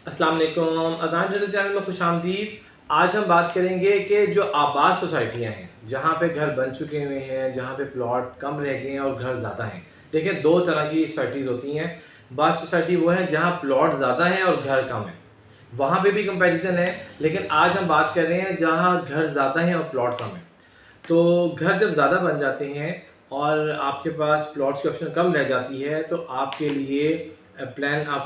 अस्सलाम वालेकुम, अज़ान डिजिटल चैनल में खुशामदीद। आज हम बात करेंगे कि जो आबाद सोसाइटियाँ हैं, जहाँ पे घर बन चुके हुए हैं, जहाँ पे प्लॉट कम रह गए हैं और घर ज़्यादा हैं। देखिए, दो तरह की सोसाइटीज़ होती हैं। बाज़ सोसाइटी वो है जहाँ प्लॉट ज़्यादा हैं और घर कम है, वहाँ पे भी कंपैरिजन है। लेकिन आज हम बात कर रहे हैं जहाँ घर ज़्यादा हैं और प्लॉट कम है। तो घर जब ज़्यादा बन जाते हैं और आपके पास प्लॉट्स की ऑप्शन कम रह जाती है, तो आपके लिए प्लान आप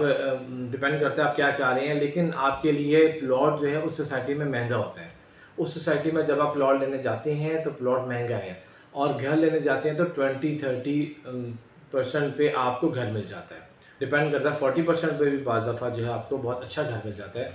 डिपेंड करता है आप क्या चाह रहे हैं। लेकिन आपके लिए प्लॉट जो है उस सोसाइटी में महंगा होता है। उस सोसाइटी में जब आप प्लॉट लेने जाते हैं तो प्लॉट महंगा है, और घर लेने जाते हैं तो 20-30% पे आपको घर मिल जाता है। डिपेंड करता है, 40% पे भी बाज़ दफ़ा जो है आपको बहुत अच्छा घर मिल जाता है।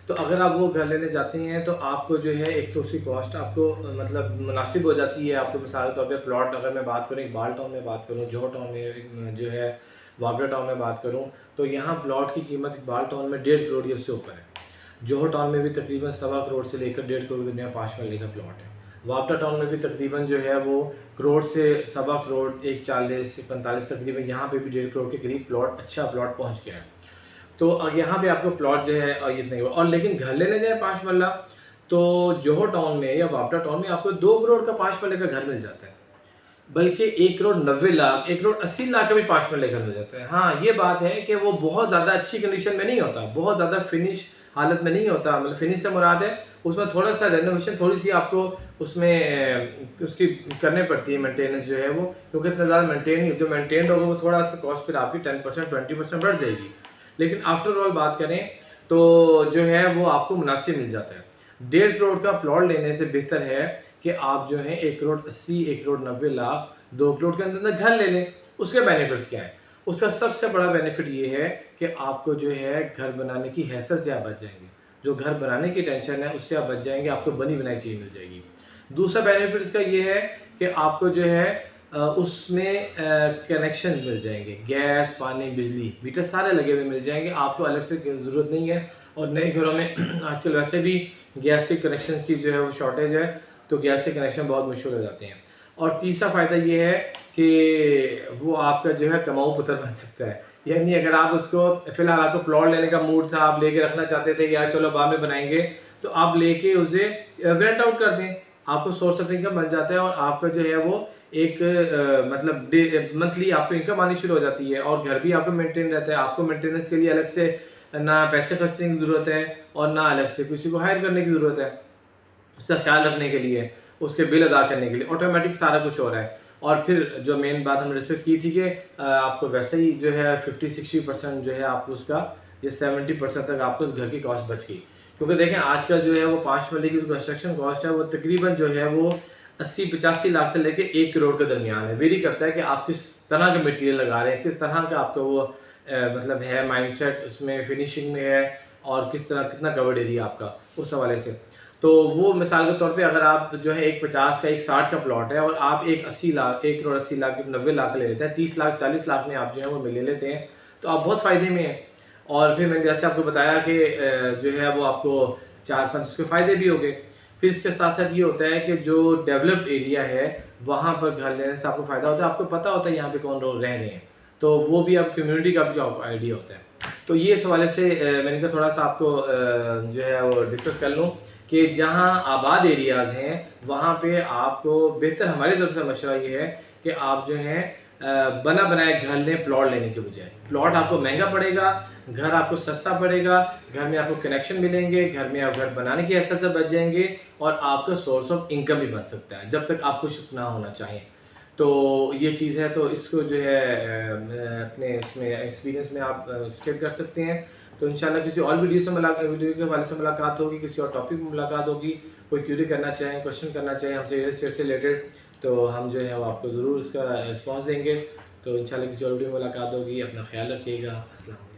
तो अगर आप वो घर लेने जाते हैं तो आपको जो है एक तो उसकी कॉस्ट आपको मतलब मुनासिब हो जाती है। आपको मिसाल के तौर पे प्लॉट अगर मैं बात करूँ इकबाल टाउन में बात करूँ, जोहर टाउन में जो है वागरा टाउन में बात करूँ, तो यहाँ प्लॉट की कीमत इकबाल टाउन में 1.5 करोड़ या उससे ऊपर है। जोहर टाउन में भी तकरीबन 1.25 करोड़ से लेकर 1.5 करोड़ के दरमियान 5 मरले का प्लॉट है। वागरा टाउन में भी तकरीबन जो है वो करोड़ से 1.25 करोड़, 140-45 तकरीबन यहाँ पे भी 1.5 करोड़ के करीब प्लॉट, अच्छा प्लॉट पहुँच गया है। तो यहाँ पे आपको प्लॉट जो है ये नहीं हुआ। और लेकिन घर लेने जाए 5 मरला, तो जोहर टाउन में या वापडा टाउन में आपको 2 करोड़ का 5 मरले का घर मिल जाता है। बल्कि 1 करोड़ 90 लाख, 1 करोड़ 80 लाख का भी 5 मरले घर मिल जाता है। हाँ, ये बात है कि वो बहुत ज़्यादा अच्छी कंडीशन में नहीं होता, बहुत ज़्यादा फिनिश हालत में नहीं होता। मतलब फिनिश से मुराद है उसमें थोड़ा-सा रेनोवेशन, थोड़ी-सी आपको उसमें उसकी करनी पड़ती है, मेंटेनेंस जो है वो, क्योंकि इतना ज़्यादा मेंटेन नहीं, जो मेंटेन्ड होगा वो थोड़ा-सा कॉस्ट फिर आपकी 10% 20% बढ़ जाएगी। लेकिन आफ्टर ऑल बात करें तो जो है वो आपको मुनासिब मिल जाता है। 1.5 करोड़ का प्लॉट लेने से बेहतर है कि आप जो है 1 करोड़ 80, 1 करोड़ 90 लाख, 2 करोड़ के अंदर घर ले लें। उसके बेनिफिट्स क्या है? उसका सबसे बड़ा बेनिफिट ये है कि आपको जो है घर बनाने की हैसियत से आप बच जाएंगे। जो घर बनाने की टेंशन है उससे आप बच जाएंगे, आपको बनी बनाई चीज़ मिल जाएगी। दूसरा बेनिफिट इसका ये है कि आपको जो है उसमें कनेक्शन मिल जाएंगे, गैस, पानी, बिजली, मीटर सारे लगे हुए मिल जाएंगे, आपको अलग से ज़रूरत नहीं है। और नए घरों में आजकल वैसे भी गैस के कनेक्शन की जो है वो शॉर्टेज है, तो गैस के कनेक्शन बहुत मुश्किल हो जाते हैं। और तीसरा फ़ायदा ये है कि वो आपका जो है कमाऊ पुत्र बन सकता है। यानी अगर आप उसको फ़िलहाल आपको प्लॉट लेने का मूड था, आप लेके रखना चाहते थे कि यार चलो बाद में बनाएँगे, तो आप लेके उसे रेंट आउट कर दें। आपको सोर्स ऑफ इनकम बन जाता है और आपका जो है वो एक मतलब मंथली आपको इनकम आनी शुरू हो जाती है, और घर भी आपका मेंटेन रहता है। आपको मेंटेनेंस के लिए अलग से ना पैसे खर्चने की ज़रूरत है और ना अलग से किसी को हायर करने की ज़रूरत है। उसका ख्याल रखने के लिए, उसके बिल अदा करने के लिए ऑटोमेटिक सारा कुछ हो रहा है। और फिर जो मेन बात हमने डिस्कस की थी कि आपको वैसे ही जो है 50-60% जो है आपको उसका, ये 70% तक आपको उस घर की कॉस्ट बच गई। क्योंकि देखें आजकल जो है वो 5 मरले की जो कंस्ट्रक्शन कॉस्ट है वो तकरीबन जो है वो 80-85 लाख से लेके 1 करोड़ के दरमियान है। वेरी करता है कि आप किस तरह का मटेरियल लगा रहे हैं, किस तरह का आपका वो मतलब है माइंडसेट उसमें फिनिशिंग में है, और किस तरह कितना कवर्ड एरिया आपका उस हवाले से। तो वो मिसाल के तौर पे अगर आप जो है एक 50 का, एक 60 का प्लॉट है और आप एक 80 लाख, 1 करोड़ 80 लाख, 90 लाख ले लेते हैं, 30 लाख 40 लाख में आप जो है वो ले लेते हैं, तो आप बहुत फ़ायदे में हैं। और फिर मैंने जैसे आपको बताया कि जो है वो आपको 4-5 उसके फ़ायदे भी हो गए। फिर इसके साथ साथ ये होता है कि जो डेवलप्ड एरिया है वहाँ पर घर लेने से आपको फ़ायदा होता है, आपको पता होता है यहाँ पे कौन लोग रह रहे हैं, तो वो भी आप कम्युनिटी का भी आपको आइडिया होता है। तो ये इस हवाले से मैंने कहा थोड़ा सा आपको जो है वो डिस्कस कर लूँ कि जहाँ आबाद एरियाज़ हैं वहाँ पे आपको बेहतर हमारी तरफ से मशवरा ये है कि आप जो है बना बनाए घर लें प्लॉट लेने के बजाय। प्लॉट आपको महंगा पड़ेगा, घर आपको सस्ता पड़ेगा, घर में आपको कनेक्शन मिलेंगे, घर में आप घर बनाने की हैसियत से बच जाएंगे, और आपका सोर्स ऑफ इनकम भी बन सकता है जब तक आपको कुछ ना होना चाहिए। तो ये चीज़ है, तो इसको जो है अपने इसमें एक्सपीरियंस में आप शेयर कर सकते हैं। तो इंशाल्लाह किसी और वीडियो के हवाले से मुलाकात होगी, किसी और टॉपिक में मुलाकात होगी। कोई क्यूरी करना चाहें, क्वेश्चन करना चाहें हमसे रियल एस्टेट से रिलेटेड, तो हम जो है वो आपको ज़रूर इसका रिस्पॉन्स देंगे। तो इंशाल्लाह किसी और वीडियो में मुलाकात होगी। अपना ख्याल रखिएगा। अस्सलाम।